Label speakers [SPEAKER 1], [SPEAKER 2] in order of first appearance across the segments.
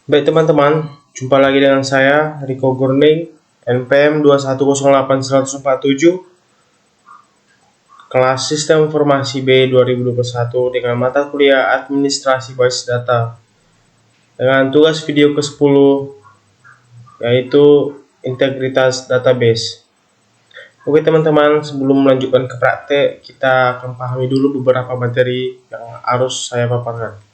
[SPEAKER 1] Baik teman-teman, jumpa lagi dengan saya Rico Gurning, NPM 2108147, kelas Sistem Informasi B 2021 dengan mata kuliah Administrasi Basis Data dengan tugas video ke-10 yaitu integritas database. Oke teman-teman, sebelum melanjutkan ke praktek, kita akan pahami dulu beberapa materi yang harus saya paparkan.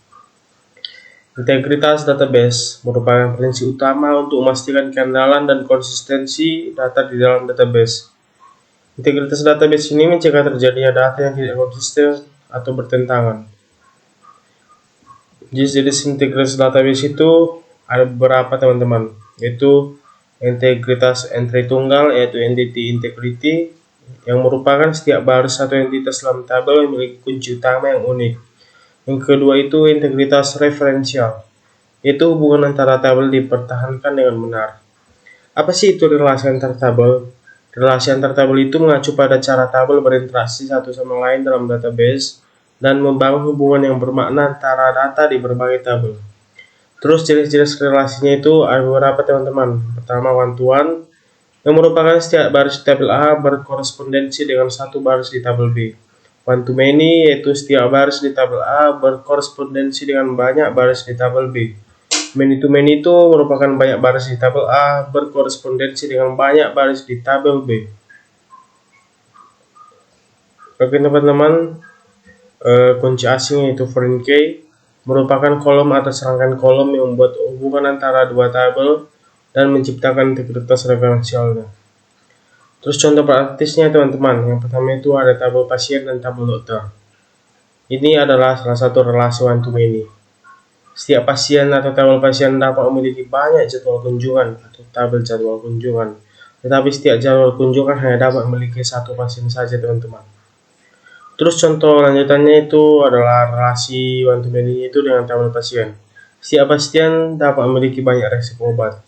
[SPEAKER 1] Integritas database merupakan prinsip utama untuk memastikan keandalan dan konsistensi data di dalam database. Integritas database ini mencegah terjadinya data yang tidak konsisten atau bertentangan. Jenis integritas database itu ada beberapa teman-teman, yaitu integritas entry tunggal, yaitu entity integrity, yang merupakan setiap baris atau entitas dalam tabel memiliki kunci utama yang unik. Yang kedua itu integritas referensial, yaitu hubungan antara tabel dipertahankan dengan benar. Apa sih itu relasi antar tabel? Relasi antar tabel itu mengacu pada cara tabel berinteraksi satu sama lain dalam database dan membangun hubungan yang bermakna antara data di berbagai tabel. Terus jenis-jenis relasinya itu ada beberapa teman-teman. Pertama one-to-one, yang merupakan setiap baris di tabel A berkorespondensi dengan satu baris di tabel B. One-to-many, yaitu setiap baris di tabel A berkorespondensi dengan banyak baris di tabel B. Many-to-many itu merupakan banyak baris di tabel A berkorespondensi dengan banyak baris di tabel B. Oke teman-teman, kunci asing yaitu foreign key merupakan kolom atau serangkaian kolom yang membuat hubungan antara dua tabel dan menciptakan integritas referensialnya. Terus contoh praktisnya teman-teman, yang pertama itu ada tabel pasien dan tabel dokter. Ini adalah salah satu relasi one-to-many. Setiap pasien atau tabel pasien dapat memiliki banyak jadwal kunjungan atau tabel jadwal kunjungan, tetapi setiap jadwal kunjungan hanya dapat memiliki satu pasien saja teman-teman. Terus contoh lanjutannya itu adalah relasi one-to-many itu dengan tabel pasien. Setiap pasien dapat memiliki banyak resep obat.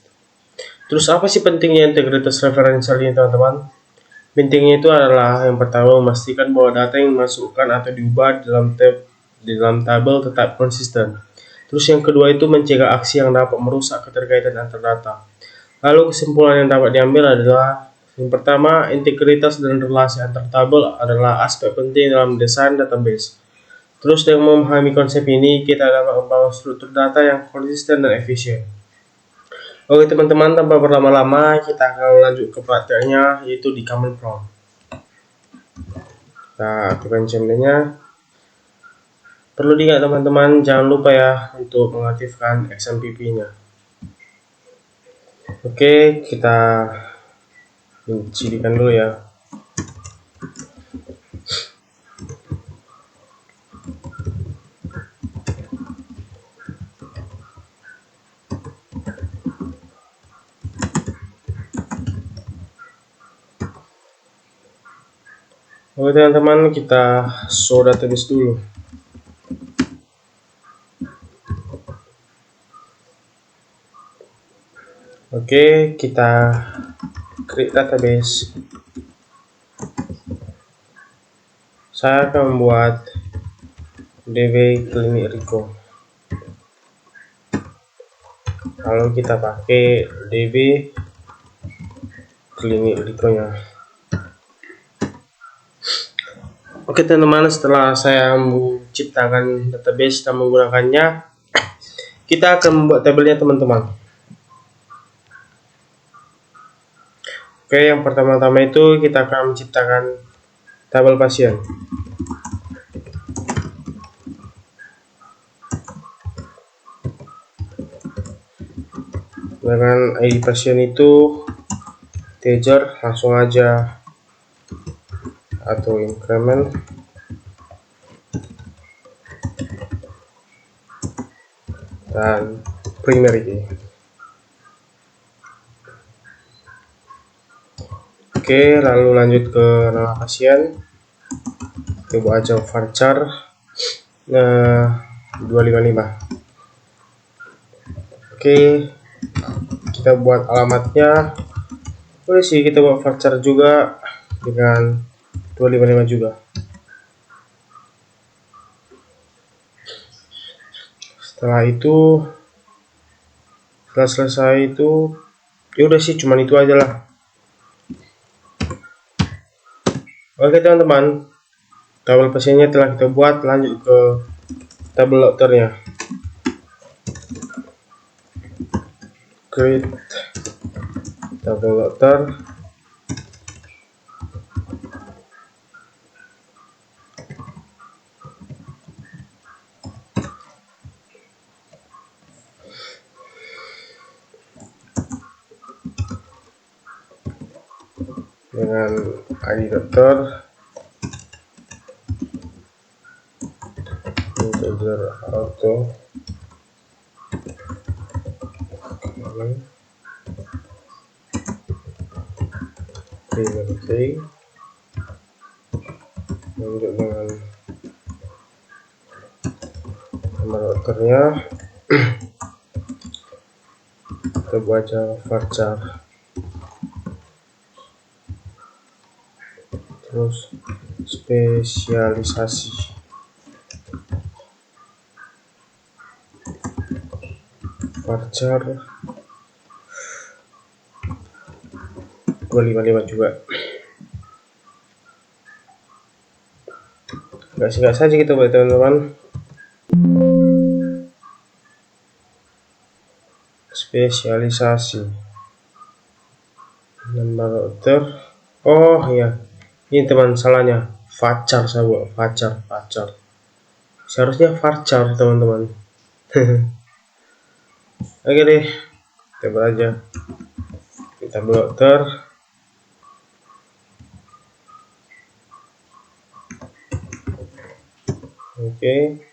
[SPEAKER 1] Terus apa sih pentingnya integritas referensial ini teman-teman? Pentingnya itu adalah yang pertama memastikan bahwa data yang dimasukkan atau diubah di dalam tabel tetap konsisten. Terus yang kedua itu mencegah aksi yang dapat merusak keterkaitan antar data. Lalu kesimpulan yang dapat diambil adalah yang pertama, integritas dan relasi antar tabel adalah aspek penting dalam desain database. Terus dengan memahami konsep ini, kita dapat membangun struktur data yang konsisten dan efisien. Oke teman-teman, tanpa berlama-lama kita akan lanjut ke prakteknya, yaitu di command prompt. Kita aktifkan CMD-nya. Perlu diingat teman-teman, jangan lupa ya untuk mengaktifkan XMPP-nya. Oke, kita cirikan dulu ya. Oke teman-teman, kita show database dulu. Oke, kita create database. Saya akan membuat DB Klinik Rico. Lalu kita pakai DB Klinik Rico nya. Oke teman-teman, setelah saya menciptakan database dan menggunakannya, kita akan membuat tabelnya teman-teman. Oke, yang pertama-tama itu kita akan menciptakan tabel pasien. Dengan ID pasien itu integer, langsung aja, atau increment, dan primary key. Oke, lalu lanjut ke nama pasien. Kita buat aja varchar 255. Oke, kita buat alamatnya. Boleh sih kita buat varchar juga dengan 255 juga. Setelah itu Setelah selesai itu ya udah sih, cuman itu aja lah. Oke teman-teman, tabel pasiennya telah kita buat. Lanjut ke tabel dokternya. Create tabel dokter. Dengan ID dokter, integer auto, primary, lanjut dengan nomor dokternya. Kita baca varchar, terus spesialisasi, varchar 255 juga. Nggak singkat saja gitu buat teman-teman. Spesialisasi, nomor dokter. Oh ya, ini teman, salahnya varchar, saya buat varchar. Seharusnya varchar teman-teman. Oke deh, kita belajar. Kita dokter. Oke,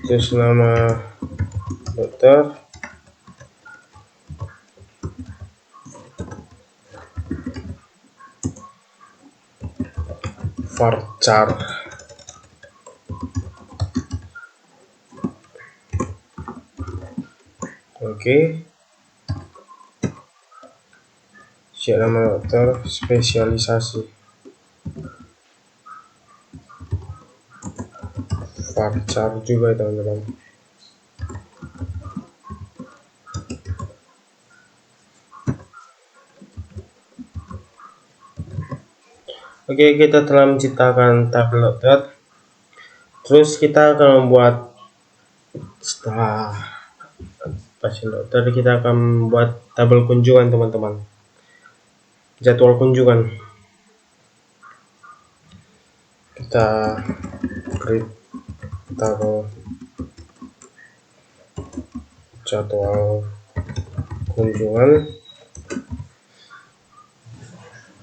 [SPEAKER 1] terus nama dokter, varchar. Oke, siap, nama dokter, spesialisasi, varchar juga teman-teman. Oke, kita telah menciptakan tabel dokter. Terus kita akan membuat, setelah pasien dokter, kita akan membuat tabel kunjungan teman-teman, jadwal kunjungan. Kita create tabel jadwal kunjungan,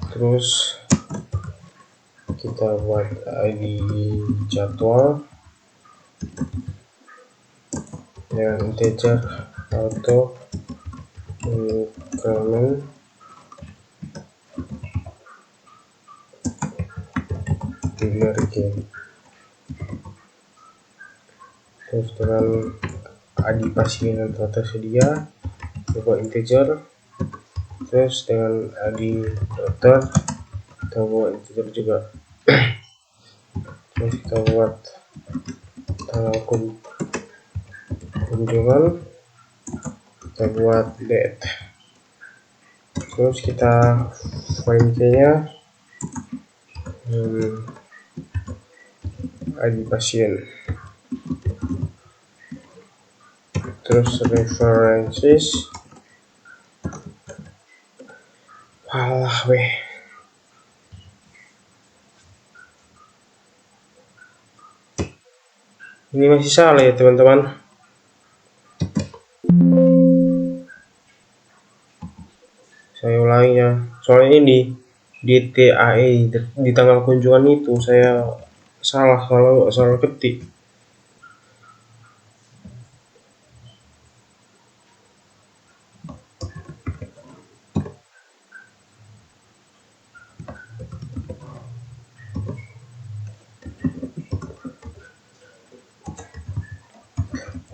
[SPEAKER 1] terus kita buat ID jadwal dengan integer auto increment dealer game, terus dengan ID pasien yang telah tersedia kita buat integer, terus dengan ID dokter kita buat integer juga. Terus kita buat tanggal kunjungan, kita buat date, terus kita find key-nya ID pasien, terus references. Alah weh, ini masih salah ya teman-teman. Saya ulanginya, soalnya ini di TAE di tanggal kunjungan itu saya salah ketik.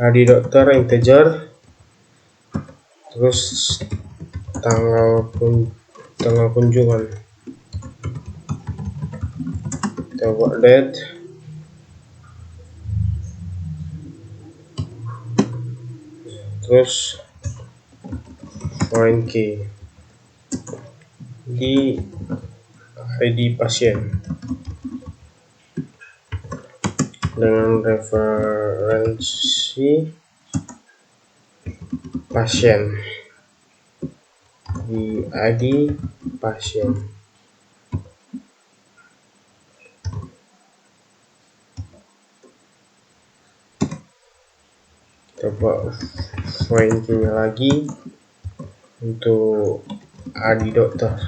[SPEAKER 1] ID dokter integer, terus tanggal kunjungan kita buat date, terus foreign key di ID pasien dengan referensi pasien di ID pasien. Coba foreign key-nya lagi untuk ID dokter,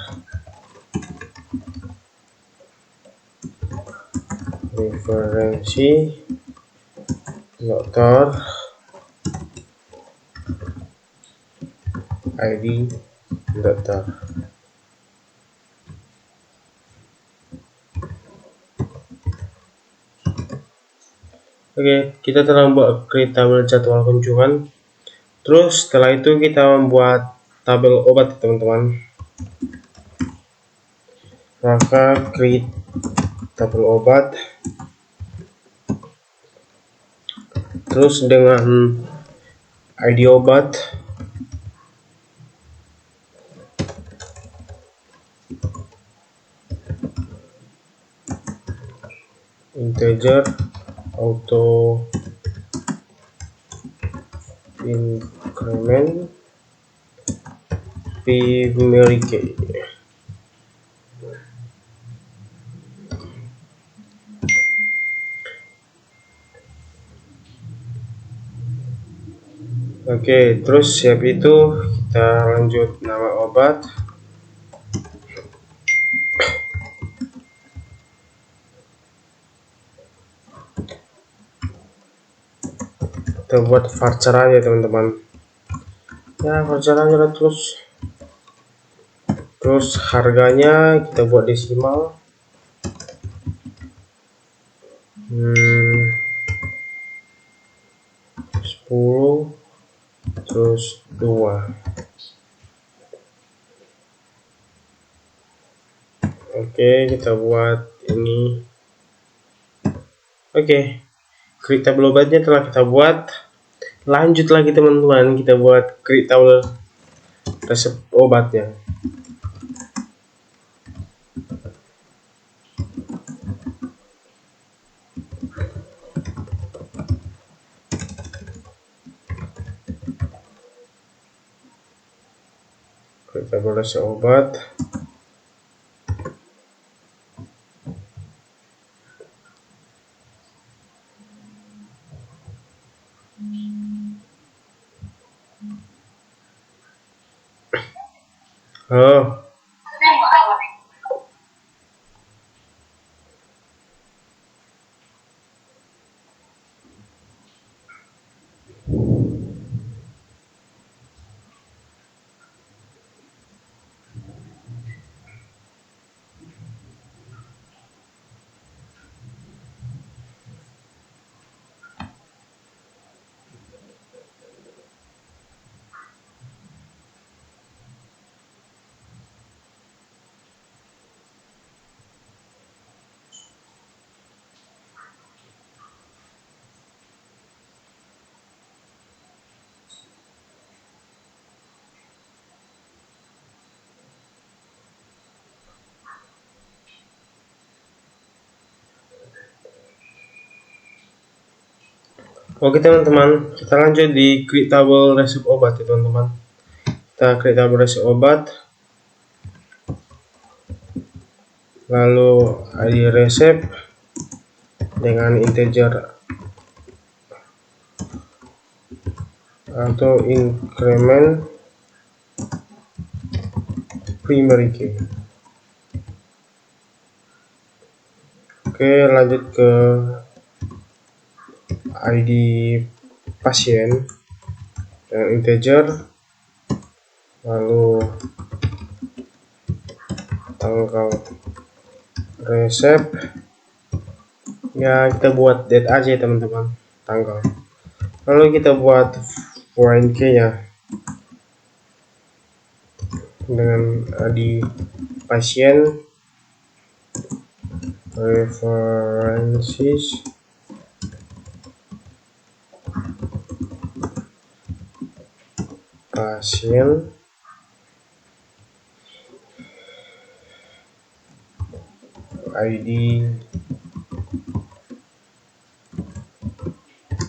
[SPEAKER 1] referensi dokter ID dokter. Oke, kita telah membuat create tabel jadwal kunjungan. Terus setelah itu kita membuat tabel obat, teman-teman. Maka create tabel obat. Terus dengan ID obat, integer, auto increment primary key. Oke, terus siap itu kita lanjut nama obat. Kita buat voucher aja, teman-teman. Ya, voucher aja terus harganya kita buat desimal. 10 terus 2. Oke, kita buat ini. Oke, create tabel obatnya telah kita buat. Lanjut lagi, teman-teman, kita buat create tabel resep obatnya. Create tabel resep obat. Oh, oke, teman-teman, kita lanjut di create tabel resep obat ya, teman-teman. Kita create tabel resep obat, lalu ID resep dengan integer atau increment primary key. Oke, lanjut ke ID pasien dengan integer, lalu tanggal resep ya, kita buat date aja, teman-teman, tanggal. Lalu kita buat foreign key nya dengan ID pasien, references pasien, ID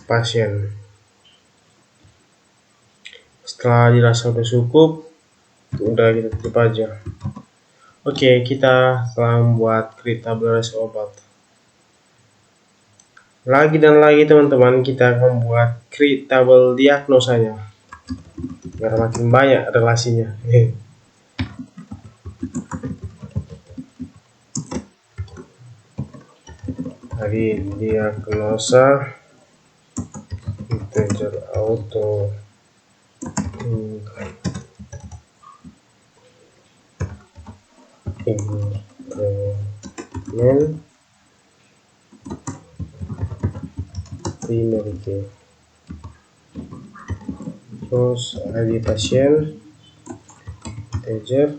[SPEAKER 1] pasien. Setelah dirasa udah cukup, udah kita tutup aja. Oke, kita telah membuat create tabel resi obat. Lagi dan lagi teman-teman, kita akan membuat create tabel diagnosanya biar makin banyak relasinya. Tadi diagnosa integer auto increment primary key. Terus ID pasien integer,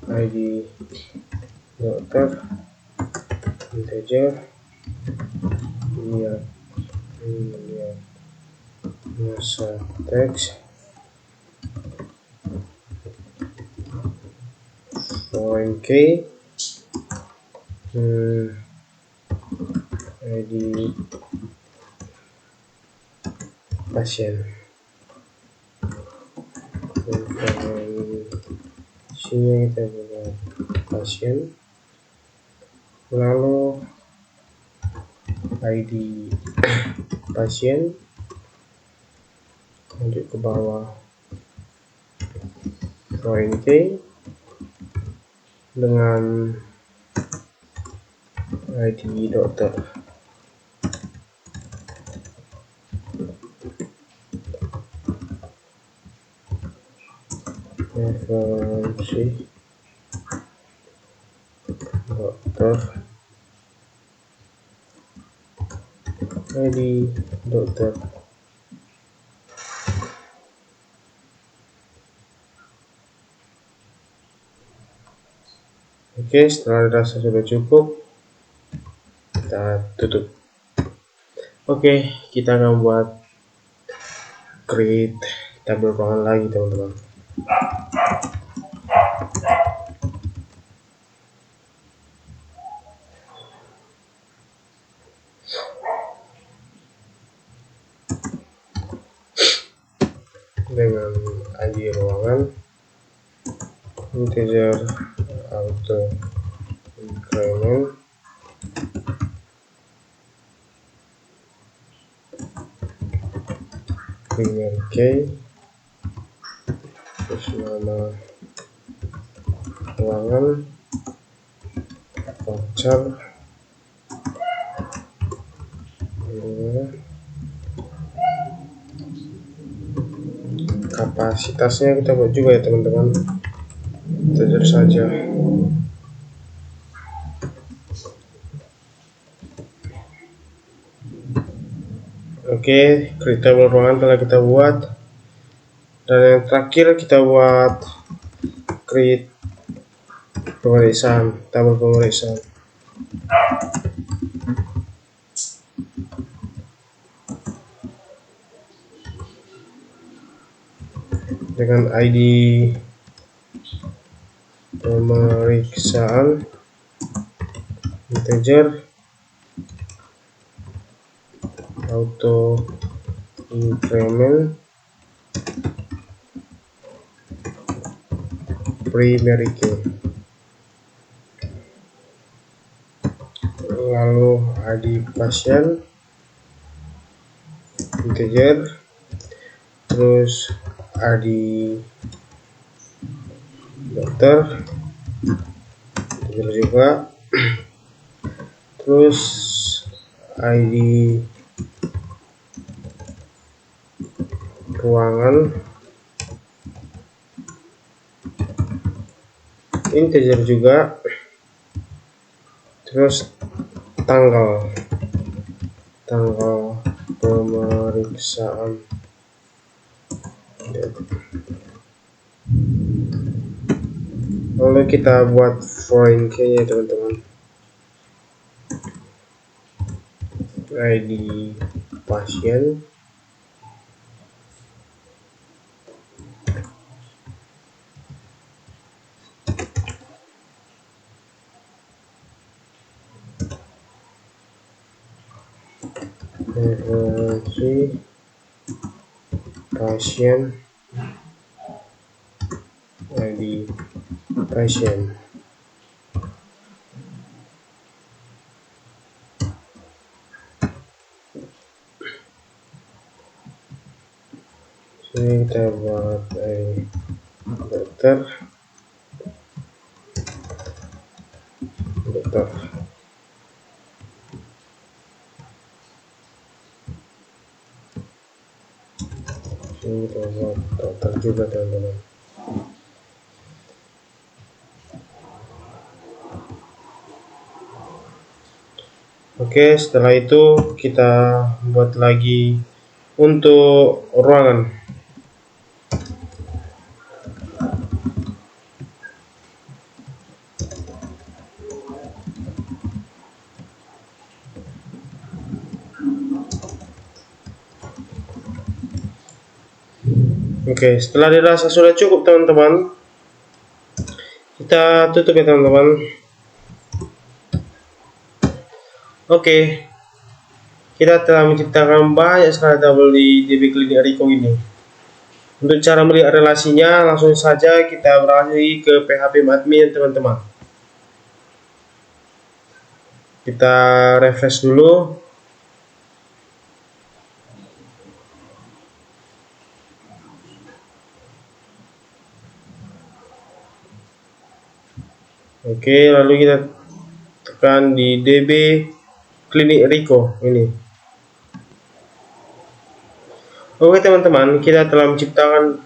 [SPEAKER 1] ID dokter integer, diagnosa teks, foreign key, ID pasien, informasinya kita buat pasien, lalu ID pasien, lanjut ke bawah foreign key dengan ID dokter. Referensi dokter, ID dokter. Oke, setelah dirasa sudah cukup, kita tutup. Oke, kita akan buat create tabel ruangan lagi teman-teman. Dengan ID ruangan integer auto increment primary key, terus nama ruangan, voucher, kapasitasnya kita buat juga ya teman-teman, integer saja. Oke, create tabel ruangan telah kita buat, dan yang terakhir kita buat create pemeriksaan, tabel pemeriksaan. Dengan ID pemeriksaan integer auto increment primary key, lalu ID pasien integer, terus ID dokter integer juga, terus ID ruangan integer juga, terus tanggal pemeriksaan. Lalu kita buat foreign key nya teman-teman, ID pasien Referensi pasien ID pasien. Sini kita buat dokter. Sini kita buat dokter juga, teman-teman. Oke, setelah itu kita buat lagi untuk ruangan. Oke, setelah dirasa sudah cukup, teman-teman, kita tutup ya, teman-teman. Oke, kita telah menciptakan banyak sekali tabel di DB Klinik Rico ini. Untuk cara melihat relasinya, langsung saja kita beralih ke PHP admin, teman-teman. Kita refresh dulu. Oke, lalu kita tekan di DB Klinik Rico ini. Oke, teman-teman, kita telah menciptakan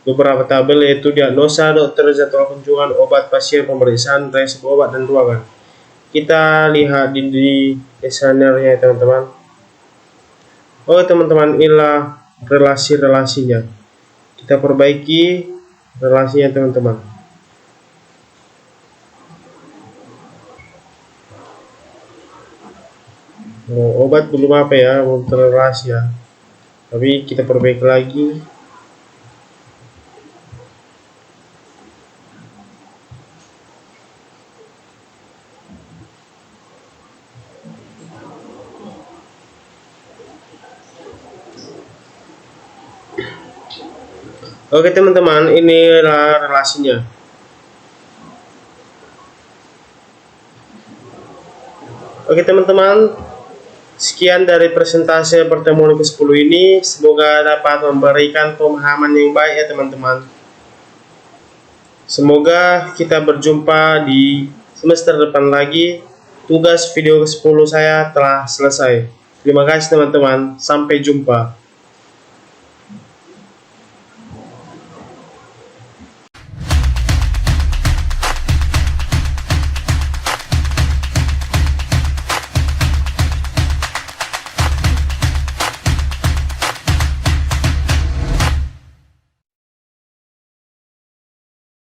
[SPEAKER 1] beberapa tabel, yaitu diagnosa, dokter, jadwal kunjungan, obat pasien, pemeriksaan, resep obat, dan ruangan. Kita lihat di desainernya, teman-teman. Oke, teman-teman, inilah relasi-relasinya. Kita perbaiki relasinya, teman-teman. Obat belum apa ya, belum terrelasi ya, tapi kita perbaiki lagi. Oke, teman-teman, inilah relasinya. Oke, teman-teman, sekian dari presentasi pertemuan ke-10 ini. Semoga dapat memberikan pemahaman yang baik ya, teman-teman. Semoga kita berjumpa di semester depan lagi. Tugas video ke-10 saya telah selesai. Terima kasih, teman-teman. Sampai jumpa.